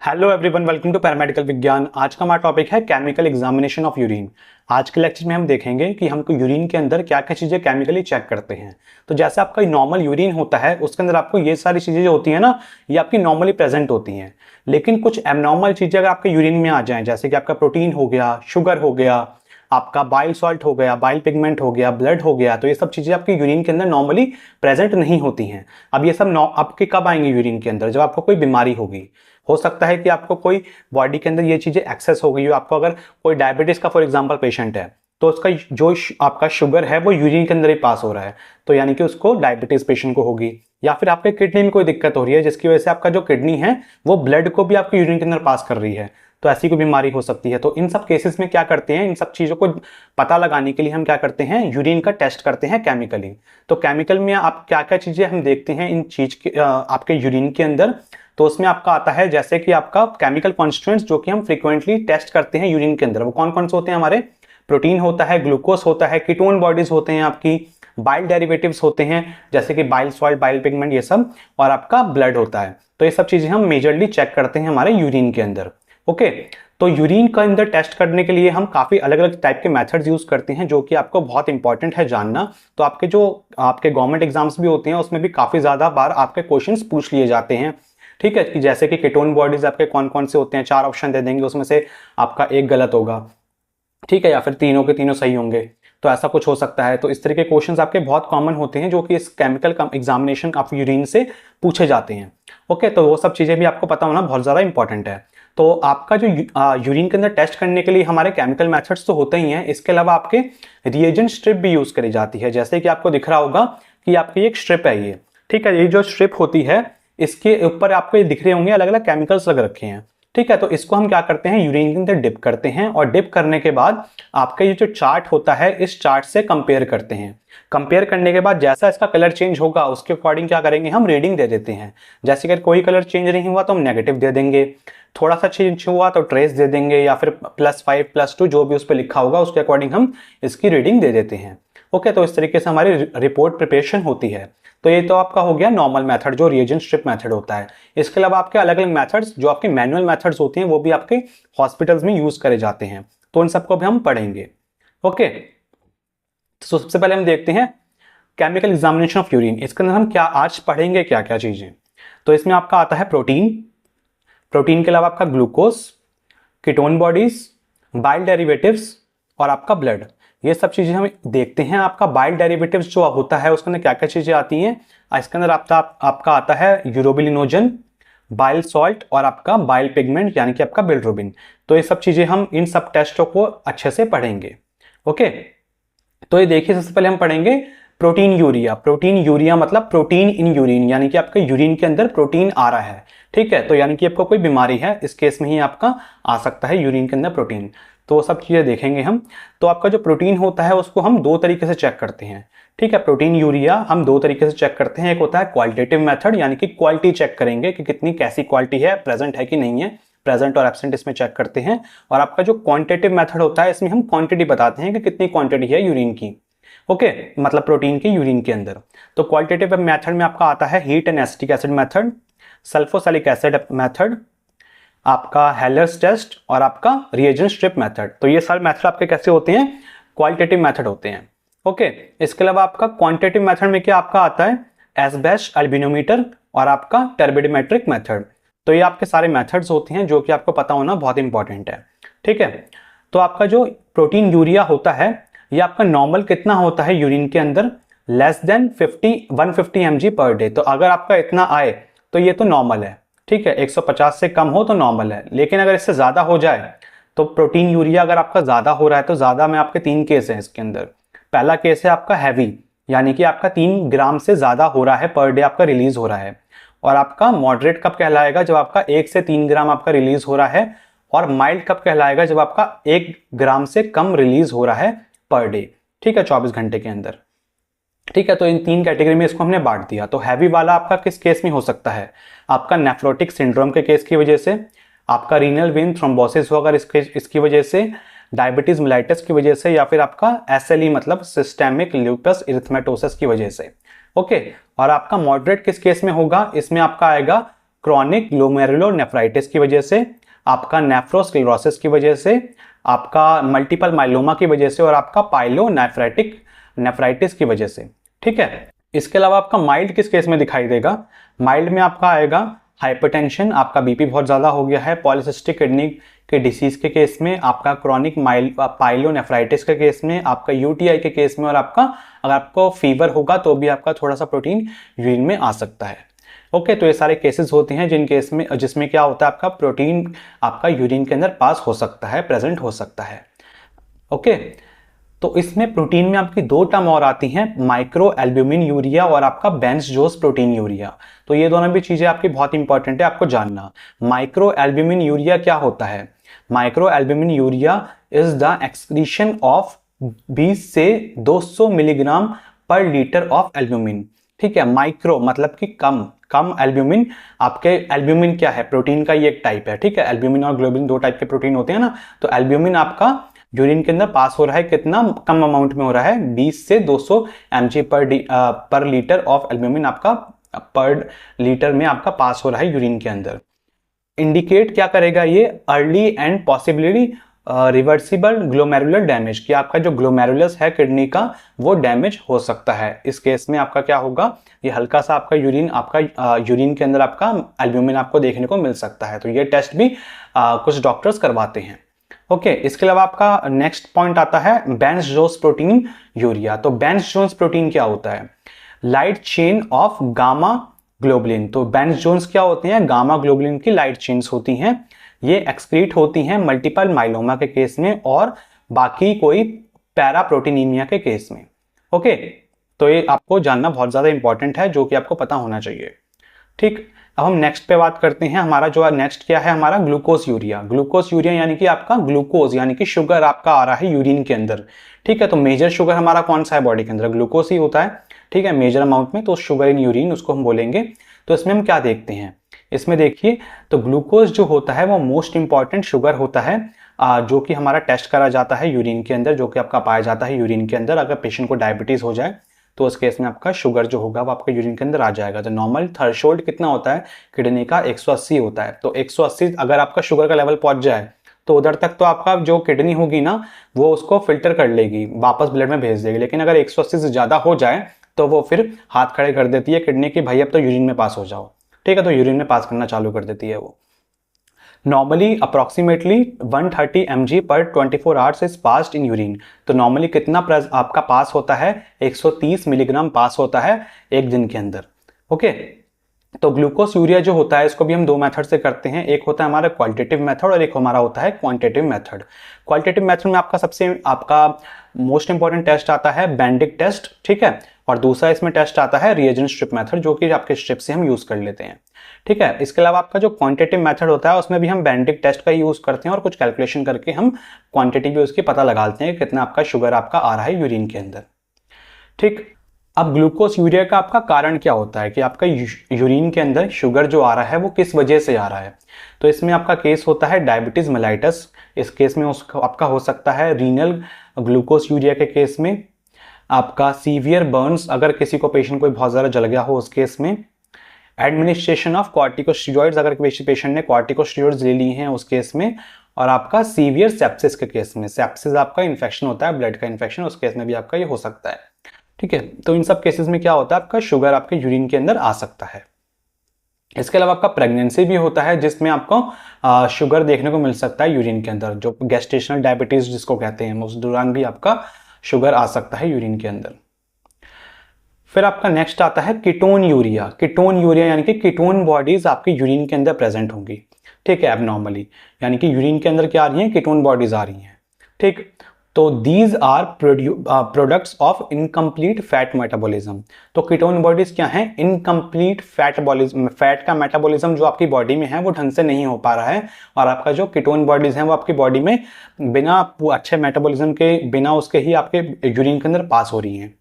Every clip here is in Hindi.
Hello everyone, welcome to paramedical विज्ञान। आज का हमारा टॉपिक है केमिकल एग्जामिनेशन ऑफ यूरिन। आज के लेक्चर में हम देखेंगे कि हमको यूरिन के अंदर क्या क्या चीज़ें केमिकली चेक करते हैं। तो जैसे आपका नॉर्मल यूरिन होता है उसके अंदर आपको ये सारी चीज़ें जो होती हैं ना, ये आपकी नॉर्मली प्रेजेंट होती हैं। लेकिन कुछ एबनॉर्मल चीज़ें अगर आपके यूरिन में आ जाएं, जैसे कि आपका प्रोटीन हो गया, शुगर हो गया, आपका बाइल सॉल्ट हो गया, बाइल पिगमेंट हो गया, ब्लड हो गया, तो ये सब चीज़ें आपकी यूरिन के अंदर नॉर्मली प्रेजेंट नहीं होती हैं। अब ये सब आपके कब आएंगे यूरिन के अंदर? जब आपको कोई बीमारी होगी। हो सकता है कि आपको कोई बॉडी के अंदर ये चीज़ें एक्सेस हो गई हो। आपको अगर कोई डायबिटीज का फॉर एग्जांपल पेशेंट है तो उसका जो आपका शुगर है वो यूरिन के अंदर ही पास हो रहा है, तो यानी कि उसको डायबिटीज पेशेंट को होगी। या फिर आपके किडनी में कोई दिक्कत हो रही है जिसकी वजह से आपका जो किडनी है वो ब्लड को भी आपके यूरिन के अंदर पास कर रही है, तो ऐसी कोई बीमारी हो सकती है। तो इन सब केसेस में क्या करते हैं, इन सब चीज़ों को पता लगाने के लिए हम क्या करते हैं, यूरिन का टेस्ट करते हैं केमिकली। तो केमिकल में आप क्या क्या चीज़ें हम देखते हैं इन चीज के आपके यूरिन के अंदर। तो उसमें आपका आता है जैसे कि आपका केमिकल कॉन्स्टिट्यूएंट्स जो कि हम फ्रीक्वेंटली टेस्ट करते हैं यूरिन के अंदर, वो कौन कौन से होते हैं हमारे? प्रोटीन होता है, ग्लूकोज होता है, कीटोन बॉडीज होते हैं, आपकी बाइल डेरिवेटिव्स होते हैं जैसे कि बाइल सॉल्ट, बाइल पिगमेंट, ये सब, और आपका ब्लड होता है। तो ये सब चीजें हम मेजरली चेक करते हैं हमारे यूरिन के अंदर। ओके, तो यूरिन के अंदर टेस्ट करने के लिए हम काफी अलग अलग टाइप के मेथड्स यूज करते हैं जो कि आपको बहुत इंपॉर्टेंट है जानना। तो आपके जो आपके गवर्नमेंट एग्जाम्स भी होते हैं उसमें भी काफी ज्यादा बार आपके क्वेश्चंस पूछ लिए जाते हैं। ठीक है, कि जैसे कि कीटोन बॉडीज आपके कौन कौन से होते हैं, 4 ऑप्शन दे देंगे, उसमें से आपका एक गलत होगा, ठीक है, या फिर तीनों के तीनों सही होंगे, तो ऐसा कुछ हो सकता है। तो इस तरह के क्वेश्चंस आपके बहुत कॉमन होते हैं जो कि इस केमिकल एग्जामिनेशन ऑफ यूरिन से पूछे जाते हैं। ओके, तो वो सब चीजें भी आपको पता होना बहुत ज्यादा इंपॉर्टेंट है। तो आपका जो यूरिन के अंदर टेस्ट करने के लिए हमारे केमिकल मेथड्स तो होते ही हैं, इसके अलावा आपके रिएजेंट स्ट्रिप भी यूज करी जाती है। जैसे कि आपको दिख रहा होगा कि आपकी एक स्ट्रिप है ये, ठीक है, ये जो स्ट्रिप होती है इसके ऊपर आपको ये दिख रहे होंगे अलग अलग केमिकल्स लग रखे हैं। ठीक है, तो इसको हम क्या करते हैं, यूरिन के अंदर डिप करते हैं, और डिप करने के बाद आपका ये जो चार्ट होता है इस चार्ट से कंपेयर करते हैं। कंपेयर करने के बाद जैसा इसका कलर चेंज होगा उसके अकॉर्डिंग क्या करेंगे, हम रीडिंग दे देते हैं। जैसे कि कोई कलर चेंज नहीं हुआ तो हम नेगेटिव दे देंगे, थोड़ा सा चेंज हुआ तो ट्रेस दे देंगे, या फिर +5 +2 जो भी उस पर लिखा होगा उसके अकॉर्डिंग हम इसकी रीडिंग दे देते हैं। ओके, तो इस तरीके से हमारी रिपोर्ट प्रिपरेशन होती है। तो ये तो आपका हो गया नॉर्मल मेथड जो रिएजेंट स्ट्रिप मेथड होता है। इसके अलावा आपके अलग अलग मेथड्स जो आपके मैनुअल मेथड्स होते हैं वो भी आपके हॉस्पिटल्स में यूज करे जाते हैं, तो उन सबको भी हम पढ़ेंगे। ओके, तो सबसे पहले हम देखते हैं केमिकल एग्जामिनेशन ऑफ यूरिन। इसके अंदर हम क्या आज पढ़ेंगे, क्या क्या चीजें। तो इसमें आपका आता है प्रोटीन, प्रोटीन के अलावा आपका glucose, ketone bodies, bile derivatives और आपका ब्लड, ये सब चीजें हम देखते हैं। आपका बाइल डेरिवेटिव्स जो होता है उसके अंदर क्या क्या चीजें आती हैं, इसके अंदर आपका आता है यूरोबिलिनोजन, बाइल सॉल्ट और आपका बाइल पिगमेंट यानी कि आपका बिलिरुबिन। तो ये सब चीजें हम इन सब टेस्टों को अच्छे से पढ़ेंगे। ओके, तो ये देखिए सबसे पहले हम पढ़ेंगे प्रोटीन यूरिया। प्रोटीन यूरिया मतलब प्रोटीन इन यूरिन, यानी कि आपके यूरिन के अंदर प्रोटीन आ रहा है। ठीक है, तो यानी कि आपको कोई बीमारी है, इस केस में ही आपका आ सकता है यूरिन के अंदर प्रोटीन। तो वो सब चीजें देखेंगे हम। तो आपका जो प्रोटीन होता है उसको हम 2 तरीके से चेक करते हैं। ठीक है, प्रोटीन यूरिया हम 2 तरीके से चेक करते हैं। एक होता है क्वालिटेटिव मेथड, यानी कि क्वालिटी चेक करेंगे कि कितनी कैसी क्वालिटी है, प्रेजेंट है कि नहीं है, प्रेजेंट और एब्सेंट इसमें चेक करते हैं। और आपका जो क्वांटिटेटिव मेथड होता है इसमें हम क्वांटिटी बताते हैं कि कितनी क्वांटिटी है यूरिन की। ओके, मतलब प्रोटीन के यूरिन के अंदर। तो क्वालिटेटिव मेथड में आपका आता है heat and acetic acid method, sulfosalicylic acid method, आपका हेलर्स टेस्ट और आपका रिएजेंट स्ट्रिप मेथड। तो ये सारे मेथड आपके कैसे होते हैं, क्वालिटेटिव मेथड होते हैं। ओके, इसके अलावा आपका क्वांटिटेटिव मेथड में क्या आपका आता है, एसबेस्ट, अल्बिनोमीटर और आपका टर्बिडोमेट्रिक मेथड। तो ये आपके सारे मेथड्स होते हैं जो कि आपको पता होना बहुत इंपॉर्टेंट है। ठीक है, तो आपका जो प्रोटीन यूरिया होता है ये आपका नॉर्मल कितना होता है यूरिन के अंदर, less than 150 mg per day. तो अगर आपका इतना आए तो ये तो नॉर्मल है। ठीक है, 150 से कम हो तो नॉर्मल है, लेकिन अगर इससे ज्यादा हो जाए तो प्रोटीन यूरिया अगर आपका ज्यादा हो रहा है तो ज्यादा में आपके 3 केस हैं इसके अंदर। पहला केस है आपका हैवी, यानी कि आपका 3 ग्राम से ज्यादा हो रहा है पर डे आपका रिलीज हो रहा है। और आपका मॉडरेट कब कहलाएगा, जब आपका 1 से 3 ग्राम आपका रिलीज हो रहा है। और माइल्ड कब कहलाएगा, जब आपका 1 ग्राम से कम रिलीज हो रहा है पर डे। ठीक है, 24 घंटे के अंदर। ठीक है, तो इन 3 कैटेगरी में इसको हमने बांट दिया। तो हैवी वाला आपका किस केस में हो सकता है, आपका नेफ्रोटिक सिंड्रोम के केस की वजह से, आपका रीनल वेन थ्रोम्बोसिस हो अगर इसकी वजह से, डायबिटीज मिलाइटिस की वजह से, या फिर आपका SLE मतलब सिस्टेमिक लूपस इरिथमेटोसिस की वजह से। ओके, और आपका मॉडरेट किस केस में होगा, इसमें आपका आएगा क्रॉनिक ग्लोमेरुलोनेफ्राइटिस की वजह से, आपका नेफ्रोस्क्लेरोसिस की वजह से, आपका मल्टीपल माइलोमा की वजह से और आपका पाइलोनेफ्राइटिक नेफ्राइटिस की वजह से। ठीक है, इसके अलावा आपका माइल्ड किस केस में दिखाई देगा? माइल्ड में आपका आएगा हाइपरटेंशन, आपका बीपी बहुत ज़्यादा हो गया है, पॉलीसिस्टिक किडनी के डिसीज के केस में, आपका क्रॉनिक पाइलोनेफ्राइटिस के केस में, आपका यूटीआई के केस में, और आपका अगर आपको फीवर होगा तो भी आपका थोड़ा सा प्रोटीन यूरिन में आ सकता है। ओके, तो ये सारे केसेस होते हैं जिन केस में जिसमें क्या होता है, आपका प्रोटीन आपका यूरिन के अंदर पास हो सकता है, प्रेजेंट हो सकता है। ओके, तो इसमें प्रोटीन में आपकी दो टर्म और आती हैं, माइक्रो एल्ब्यूमिन यूरिया और आपका बेंजोस प्रोटीन यूरिया। तो ये दोनों भी चीजें आपकी बहुत इंपॉर्टेंट है आपको जानना। माइक्रो एल्ब्यूमिन यूरिया क्या होता है? Micro albumin urea is the excretion of 20 से 200 मिलीग्राम पर लीटर ऑफ एल्ब्यूमिन। ठीक है, माइक्रो मतलब कि कम कम एल्ब्यूमिन। आपके एल्ब्यूमिन क्या है? प्रोटीन का ही एक टाइप है। ठीक है, एल्ब्यूमिन और ग्लोबुलिन दो टाइप के प्रोटीन होते हैं ना, तो एल्ब्यूमिन आपका यूरिन के अंदर पास हो रहा है, कितना कम अमाउंट में हो रहा है, 20 से 200 mg पर लीटर ऑफ एल्ब्यूमिन आपका पर लीटर में आपका पास हो रहा है यूरिन के अंदर। इंडिकेट क्या करेगा ये? Early and possibly reversible glomerular damage, कि आपका जो ग्लोमेरुलस है किडनी का वो डैमेज हो सकता है। इस केस में आपका क्या होगा, ये हल्का सा आपका यूरिन के अंदर आपका एल्ब्यूमिन आपको देखने को मिल सकता है। तो ये टेस्ट भी कुछ डॉक्टर्स करवाते हैं। ओके, इसके अलावा आपका नेक्स्ट पॉइंट आता है बेंजोस प्रोटीन यूरिया। तो बेंजोस प्रोटीन क्या होता है? Light chain of gamma globulin. तो बेंजोस क्या होते हैं? गामा ग्लोबुलिन की लाइट चेन्स होती हैं। ये एक्सक्रीट होती हैं मल्टीपल माइलोमा के केस में और बाकी कोई पैराप्रोटीनीमिया के केस में। ओके, तो ये आपको जानना बहुत ज्यादा इंपॉर्टेंट है, जो कि आपको पता होना चाहिए। ठीक, अब हम नेक्स्ट पे बात करते हैं। हमारा जो नेक्स्ट क्या है, हमारा ग्लूकोज यूरिया। ग्लूकोज यूरिया यानी कि आपका ग्लूकोज यानी कि शुगर आपका आ रहा है यूरिन के अंदर। ठीक है, तो मेजर शुगर हमारा कौन सा है बॉडी के अंदर? ग्लूकोज ही होता है। ठीक है, मेजर अमाउंट में, तो शुगर इन यूरिन उसको हम बोलेंगे। तो इसमें हम क्या देखते हैं? इसमें देखिए, तो ग्लूकोज जो होता है वो मोस्ट इंपॉर्टेंट शुगर होता है, जो कि हमारा टेस्ट करा जाता है यूरिन के अंदर, जो कि आपका पाया जाता है यूरिन के अंदर। अगर पेशेंट को डायबिटीज हो जाए तो उस केस में आपका शुगर जो होगा वो आपका यूरिन के अंदर आ जाएगा। तो नॉर्मल थ्रेशोल्ड कितना होता है किडनी का? 180 होता है। तो 180 अगर आपका शुगर का लेवल पहुंच जाए तो उधर तक तो आपका जो किडनी होगी ना वो उसको फिल्टर कर लेगी, वापस ब्लड में भेज देगी। लेकिन अगर 180 से ज्यादा हो जाए तो वो फिर हाथ खड़े कर देती है किडनी की, भाई अब तो यूरिन में पास हो जाओ। ठीक है, तो यूरिन में पास करना चालू कर देती है वो। नॉर्मली अप्रोक्सीमेटली 130 mg पर 24 hours is passed in urine. तो नॉर्मली कितना आपका पास होता है? 130 मिलीग्राम पास होता है एक दिन के अंदर। ओके, तो ग्लूकोज यूरिया जो होता है इसको भी हम दो मेथड से करते हैं। एक होता है हमारा क्वालिटेटिव मेथड और एक हमारा होता है क्वांटिटेटिव मेथड। क्वालिटेटिव मेथड में आपका मोस्ट इंपॉर्टेंट टेस्ट आता है बेंडिक टेस्ट। ठीक है, और दूसरा इसमें टेस्ट आता है रिएजेंट स्ट्रिप मेथड, जो कि आपके स्ट्रिप से हम यूज कर लेते हैं। ठीक है, इसके अलावा आपका जो क्वांटिटेटिव मेथड होता है उसमें भी हम बेंडिक टेस्ट का यूज करते हैं और कुछ कैलकुलेशन करके हम क्वांटिटी भी उसकी पता लगाते हैं कि कितना आपका शुगर आपका आ रहा है यूरिन के अंदर। ठीक, अब ग्लूकोज यूरिया का आपका कारण क्या होता है कि आपका यूरिन के अंदर शुगर जो आ रहा है वो किस वजह से आ रहा है? तो इसमें आपका केस होता है डायबिटीज मेलाइटस। इस केस में आपका हो सकता है रीनल ग्लूकोज यूरिया के केस में, आपका सीवियर बर्न्स अगर किसी को पेशेंट को बहुत ज्यादा जल गया हो उस केस में, एडमिनिस्ट्रेशन ऑफ कॉर्टिकोस्टेरॉइड्स अगर किसी पेशेंट ने कॉर्टिकोस्टेरॉइड्स ले ली हैं उस केस में, और आपका सीवियर सेप्सिस के केस में। सेप्सिस आपका इन्फेक्शन होता है, ब्लड का इन्फेक्शन, उस केस में भी आपका ये हो सकता है। ठीक है, तो इन सब केसेस में क्या होता है आपका शुगर आपके यूरिन के अंदर आ सकता है। इसके अलावा आपका प्रेगनेंसी भी होता है जिसमें आपको शुगर देखने को मिल सकता है यूरिन के अंदर, जो गेस्टेशनल डायबिटीज जिसको कहते हैं, उस दौरान भी आपका शुगर आ सकता है यूरिन के अंदर। फिर आपका नेक्स्ट आता है कीटोन यूरिया। कीटोन यूरिया यानी कि कीटोन बॉडीज आपकी यूरिन के अंदर प्रेजेंट होंगी। ठीक है, एबनॉर्मली यानी कि यूरिन के अंदर क्या आ रही है? कीटोन बॉडीज आ रही हैं। ठीक, तो these are products of incomplete fat metabolism. तो कीटोन बॉडीज क्या है? इनकम्प्लीट फैट का मेटाबॉलिज्म जो आपकी बॉडी में है वो ढंग से नहीं हो पा रहा है, और आपका जो कीटोन बॉडीज हैं वो आपकी बॉडी में बिना अच्छे मेटाबॉलिज्म के, बिना उसके ही आपके यूरिन के अंदर पास हो रही हैं।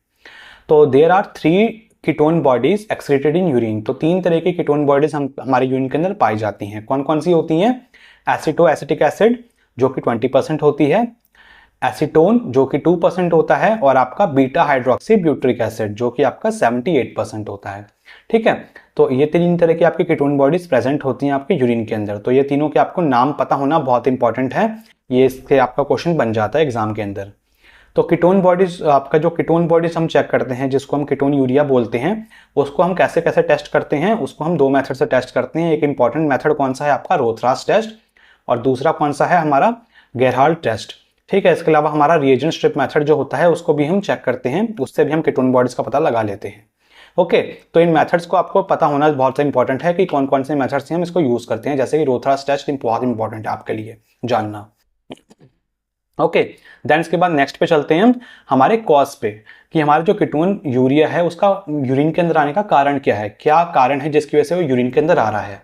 तो there are 3 ketone bodies excreted in urine. तो 3 तरह की कीटोन बॉडीज हमारे यूरिन के अंदर पाई जाती हैं। कौन कौन सी होती हैं? एसिटोएसिटिक एसिड जो कि 20% होती है, एसीटोन जो कि 2% होता है, और आपका बीटा हाइड्रोक्सी ब्यूट्रिक एसिड जो कि आपका 78% होता है। ठीक है, तो ये 3 तरह की आपकी कीटोन बॉडीज प्रेजेंट होती हैं आपके यूरिन के अंदर। तो ये तीनों के आपको नाम पता होना बहुत इंपॉर्टेंट है, ये इसके आपका क्वेश्चन बन जाता है एग्जाम के अंदर। तो कीटोन बॉडीज, आपका जो कीटोन बॉडीज हम चेक करते हैं जिसको हम कीटोन यूरिया बोलते हैं, उसको हम कैसे कैसे टेस्ट करते हैं, उसको हम 2 मेथड से टेस्ट करते हैं। एक इंपॉर्टेंट मेथड कौन सा है आपका, रोथरास टेस्ट, और दूसरा कौन सा है हमारा गेरहाल्ड टेस्ट। ठीक है, इसके अलावा हमारा रिएजेंट स्ट्रिप मेथड जो होता है उसको भी हम चेक करते हैं, उससे भी हम कीटोन बॉडीज का पता लगा लेते हैं। ओके, तो इन मेथड्स को आपको पता होना बहुत इंपॉर्टेंट है कि कौन कौन से मेथड्स से हम इसको यूज करते हैं, जैसे कि रोथरास टेस्ट बहुत इंपॉर्टेंट है आपके लिए जानना। ओके, देन इसके बाद नेक्स्ट पे चलते हैं हम हमारे कॉज पे, कि हमारा जो कीटोन यूरिया है उसका यूरिन के अंदर आने का कारण क्या है, क्या कारण है जिसकी वजह से वो यूरिन के अंदर आ रहा है।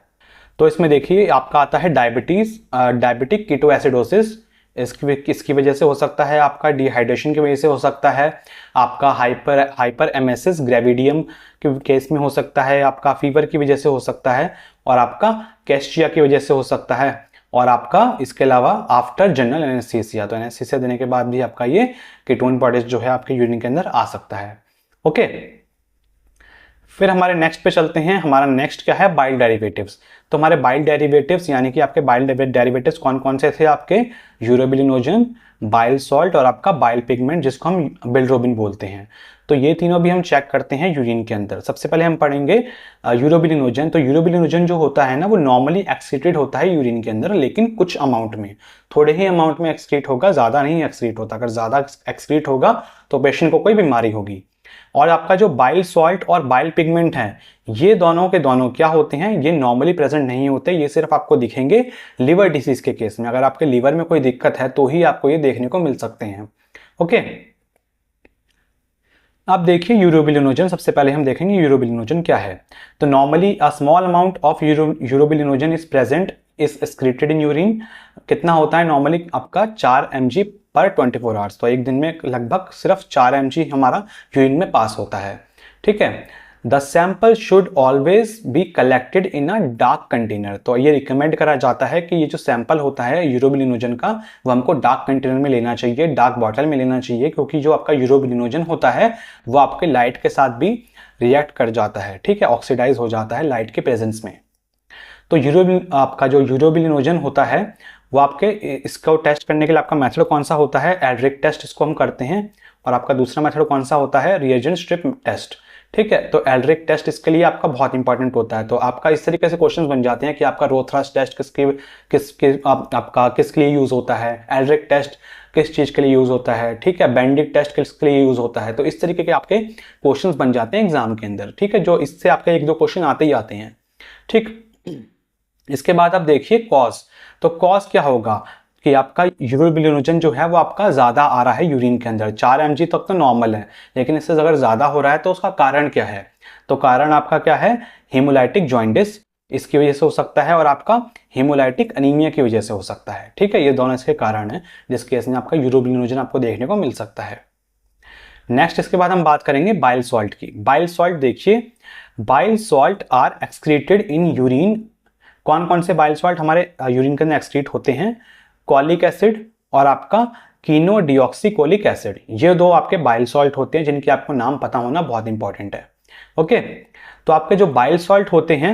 तो इसमें देखिए आपका आता है डायबिटीज, डायबिटिक कीटोएसिडोसिस, इसकी वजह से हो सकता है, आपका डिहाइड्रेशन की वजह से हो सकता है, आपका हाइपर एमेसिस ग्रेविडियम के केस में हो सकता है, आपका फीवर की वजह से हो सकता है, और आपका कैस्टिया की वजह से हो सकता है, और आपका इसके अलावा आफ्टर जनरल एनेस्थीसिया, तो एनेस्थीसिया देने के बाद भी आपका ये कीटोन बॉडीज जो है आपके यूरिन के अंदर आ सकता है। ओके, फिर हमारे नेक्स्ट पे चलते हैं। हमारा नेक्स्ट क्या है, बाइल डेरिवेटिव्स। तो हमारे बाइल डेरिवेटिव्स यानी कि आपके बाइल डेरिवेटिव्स कौन कौन से थे आपके, यूरोबिलिनोजन, बाइल सॉल्ट और आपका बाइल पिगमेंट जिसको हम बिलिरुबिन बोलते हैं। तो ये तीनों भी हम चेक करते हैं यूरिन के अंदर। सबसे पहले हम पढ़ेंगे यूरोबिलिनोजन। तो यूरोबिलिनोजन जो होता है ना वो नॉर्मली एक्सक्रीटेड होता है यूरिन के अंदर, लेकिन कुछ अमाउंट में, थोड़े ही अमाउंट में एक्सक्रीट होगा, ज्यादा नहीं एक्सक्रीट होता। अगर ज्यादा एक्सक्रीट होगा तो पेशेंट को कोई बीमारी होगी। और आपका जो बाइल सॉल्ट और बाइल पिगमेंट है, ये दोनों के दोनों क्या होते हैं, ये नॉर्मली प्रेजेंट नहीं होते, ये सिर्फ आपको दिखेंगे लिवर डिसीज के केस में। अगर आपके लीवर में कोई दिक्कत है तो ही आपको ये देखने को मिल सकते हैं। ओके, अब देखिए यूरोबिलिनोजन। सबसे पहले हम देखेंगे यूरोबिलिनोजन क्या है। तो normally a small amount of urobilinogen is present is excreted in urine. कितना होता है नॉर्मली आपका 4 mg पर 24 आवर्स। तो एक दिन में लगभग सिर्फ 4 mg हमारा यूरिन में पास होता है। ठीक है, the sample should always be collected in a dark container. तो ये रिकमेंड करा जाता है कि ये जो सैंपल होता है यूरोबिलिनोजन का वो हमको डार्क कंटेनर में लेना चाहिए, डार्क बॉटल में लेना चाहिए, क्योंकि जो आपका यूरोबिलिनोजन होता है वो आपके लाइट के साथ भी रिएक्ट कर जाता है। ठीक है, ऑक्सीडाइज हो जाता है लाइट के प्रेजेंस में। तो आपका जो यूरोबिलिनोजन होता है वो आपके इसको टेस्ट करने के लिए आपका मेथड कौन सा होता है, एल्ड्रिक टेस्ट इसको हम करते हैं। और आपका दूसरा मेथड कौन सा होता है, रिएजेंट स्ट्रिप टेस्ट। ठीक है, तो एल्ड्रिक टेस्ट इसके लिए आपका बहुत इंपॉर्टेंट होता है। तो आपका इस तरीके से क्वेश्चंस बन जाते हैं कि आपका रोथरास टेस्ट आपका किसके लिए यूज होता है, एल्ड्रिक टेस्ट किस चीज के लिए यूज होता है, ठीक है, बेंडिक टेस्ट किसके लिए यूज होता है। तो इस तरीके के आपके क्वेश्चंस बन जाते हैं एग्जाम के अंदर। ठीक है, जो इससे आपके 1-2 क्वेश्चन आते ही आते हैं। ठीक, इसके बाद आप देखिए कॉज। तो कॉज क्या होगा कि आपका यूरोबिलिनोजन जो है वो आपका ज्यादा आ रहा है यूरिन के अंदर। 4 mg तक तो नॉर्मल है, लेकिन इससे अगर ज्यादा हो रहा है तो उसका कारण क्या है। तो कारण आपका क्या है, हेमोलाइटिक जॉइंडिस इसकी वजह से हो सकता है, और आपका हेमोलाइटिक अनीमिया की वजह से हो सकता है। ठीक है, ये दोनों इसके कारण है जिस केस में आपका यूरोबिलिनोजन आपको देखने को मिल सकता है। नेक्स्ट इसके बाद हम बात करेंगे बाइल सॉल्ट की। बाइल सॉल्ट देखिए, bile salt are excreted in urine. कौन कौन से बाइल सॉल्ट हमारे यूरिन के अंदर एक्सक्रीट होते हैं, कॉलिक एसिड और आपका कीनोडिऑक्सीकोलिक एसिड। ये 2 आपके बाइल सॉल्ट होते हैं जिनके आपको नाम पता होना बहुत इंपॉर्टेंट है। ओके, तो आपके जो बाइल सॉल्ट होते हैं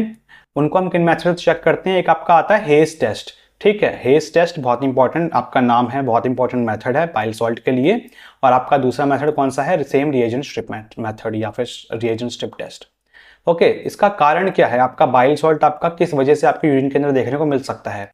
उनको हम किन मेथड से चेक करते हैं, एक आपका आता है हेज टेस्ट। ठीक है, हेज टेस्ट बहुत इंपॉर्टेंट आपका नाम है, बहुत इंपॉर्टेंट मेथड है बाइल सॉल्ट के लिए। और आपका दूसरा मेथड कौन सा है, सेम रिएजेंट स्ट्रिप मेथड या फिर रिएजेंट स्ट्रिप टेस्ट। ओके, इसका कारण क्या है, आपका बाइल सॉल्ट आपका किस वजह से आपके यूरिन के अंदर देखने को मिल सकता है।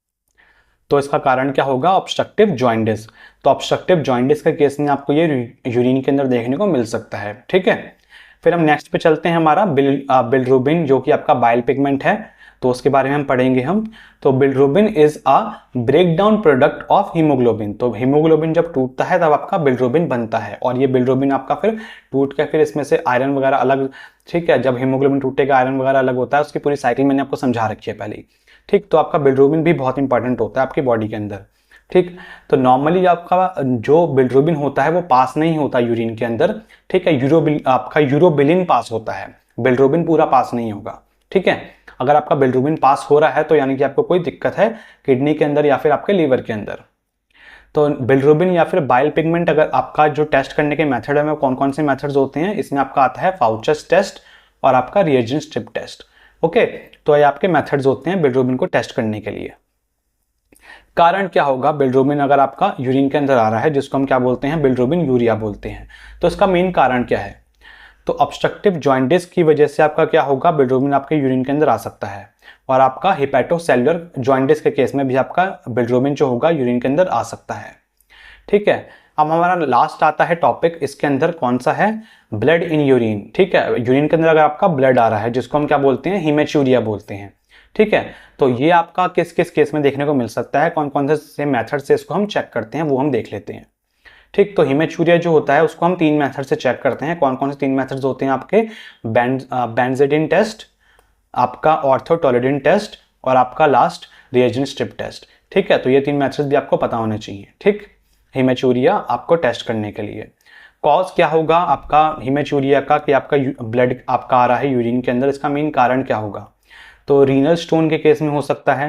तो इसका कारण क्या होगा, ऑब्स्ट्रक्टिव जॉइंडिस। तो ऑब्स्ट्रक्टिव जॉइंडिस के केस में आपको ये यूरिन के अंदर देखने को मिल सकता है। ठीक है, फिर हम नेक्स्ट पे चलते हैं, हमारा बिलिरुबिन जो कि आपका बाइल पिगमेंट है, तो उसके बारे में हम पढ़ेंगे हम। तो bilirubin is a break down product of haemoglobin. तो हीमोग्लोबिन जब टूटता है तब आपका बिलिरुबिन बनता है, और ये बिलिरुबिन आपका फिर टूट के फिर इसमें से आयरन वगैरह अलग। ठीक है, जब हीमोग्लोबिन टूटेगा आयरन वगैरह अलग होता है, उसकी पूरी साइकिल मैंने आपको समझा रखी है पहले ही। ठीक, तो आपका बिलिरुबिन भी बहुत इंपॉर्टेंट होता है आपकी बॉडी के अंदर। ठीक, तो नॉर्मली आपका जो बिलिरुबिन होता है वो पास नहीं होता यूरिन के अंदर। ठीक है, आपका यूरोबिलिन पास होता है, बिलिरुबिन पूरा पास नहीं होगा। ठीक है, अगर आपका बिलिरुबिन पास हो रहा है तो यानी कि आपको कोई दिक्कत है किडनी के अंदर या फिर आपके लीवर के अंदर। तो बिलिरुबिन या फिर बाइल पिगमेंट अगर आपका जो टेस्ट करने के मेथड है वो कौन कौन से मेथड्स होते हैं, इसमें आपका आता है फाउचस टेस्ट और आपका रिएजेंट स्ट्रिप टेस्ट। ओके, तो ये आपके मेथड्स होते हैं बिलिरुबिन को टेस्ट करने के लिए। कारण क्या होगा बिलिरुबिन अगर आपका यूरिन के अंदर आ रहा है, जिसको हम क्या बोलते हैं, बिलिरुबिन यूरिया बोलते हैं, तो इसका मेन कारण क्या है? तो ऑब्स्ट्रक्टिव जॉइंटिस की वजह से आपका क्या होगा, बिलिरुबिन आपके यूरिन के अंदर आ सकता है। और आपका हिपैटोसेलुलर जॉइंटिस के केस में भी आपका बिलिरुबिन जो होगा यूरिन के अंदर आ सकता है। ठीक है, अब हमारा लास्ट आता है टॉपिक, इसके अंदर कौन सा है, ब्लड इन यूरिन। ठीक है, यूरिन के अंदर अगर आपका ब्लड आ रहा है, जिसको हम क्या बोलते हैं, हीमेचूरिया बोलते हैं। ठीक है, तो ये आपका किस किस केस में देखने को मिल सकता है, कौन कौन से मेथड से इसको हम चेक करते हैं, वो हम देख लेते हैं। ठीक, तो हीमेचूरिया जो होता है उसको हम 3 मेथड से चेक करते हैं। कौन कौन से 3 मेथड्स होते हैं आपके, बेंजाडिन टेस्ट, आपका ऑर्थोटोलेडिन टेस्ट, और आपका लास्ट रिएजेंट स्ट्रिप टेस्ट। ठीक है, तो ये 3 मेथड्स भी आपको पता होने चाहिए। ठीक, हीमेचूरिया आपको टेस्ट करने के लिए कॉज क्या होगा आपका हीमेचूरिया का, कि आपका ब्लड आपका आ रहा है यूरिन के अंदर, इसका मेन कारण क्या होगा? तो रीनल स्टोन के केस में हो सकता है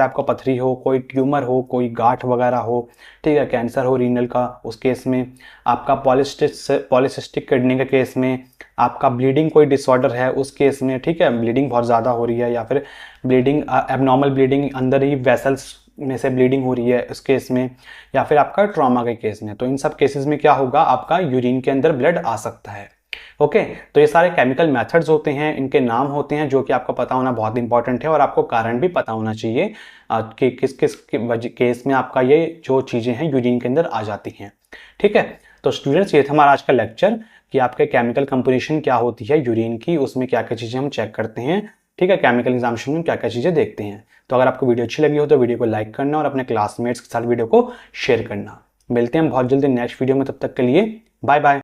आपको पथरी हो, कोई ट्यूमर हो, कोई गांठ वगैरह हो, ठीक है, कैंसर हो रीनल का, उस केस में आपका पॉलीसिस्टिक किडनी के केस में, आपका ब्लीडिंग कोई डिसऑर्डर है उस केस में, ठीक है, ब्लीडिंग बहुत ज़्यादा हो रही है, या फिर ब्लीडिंग एबनॉर्मल ब्लीडिंग, अंदर ही वेसल्स में से ब्लीडिंग हो रही है उस केस में, या फिर आपका ट्रॉमा के केस में। तो इन सब केसेस में क्या होगा, आपका यूरिन के अंदर ब्लड आ सकता है। ओके, तो ये सारे केमिकल मेथड्स होते हैं, इनके नाम होते हैं, जो कि आपको पता होना बहुत इंपॉर्टेंट है, और आपको कारण भी पता होना चाहिए कि किस किस केस में आपका ये जो चीज़ें हैं यूरिन के अंदर आ जाती हैं। ठीक है, तो स्टूडेंट्स ये था हमारा आज का लेक्चर कि आपके केमिकल कंपोजिशन क्या होती है यूरिन की, उसमें क्या क्या चीज़ें हम चेक करते हैं। ठीक है, केमिकल एग्जामिनेशन में क्या क्या चीज़ें देखते हैं। तो अगर आपको वीडियो अच्छी लगी हो तो वीडियो को लाइक करना और अपने क्लासमेट्स के साथ वीडियो को शेयर करना। मिलते हैं बहुत जल्दी नेक्स्ट वीडियो में, तब तक के लिए बाय बाय।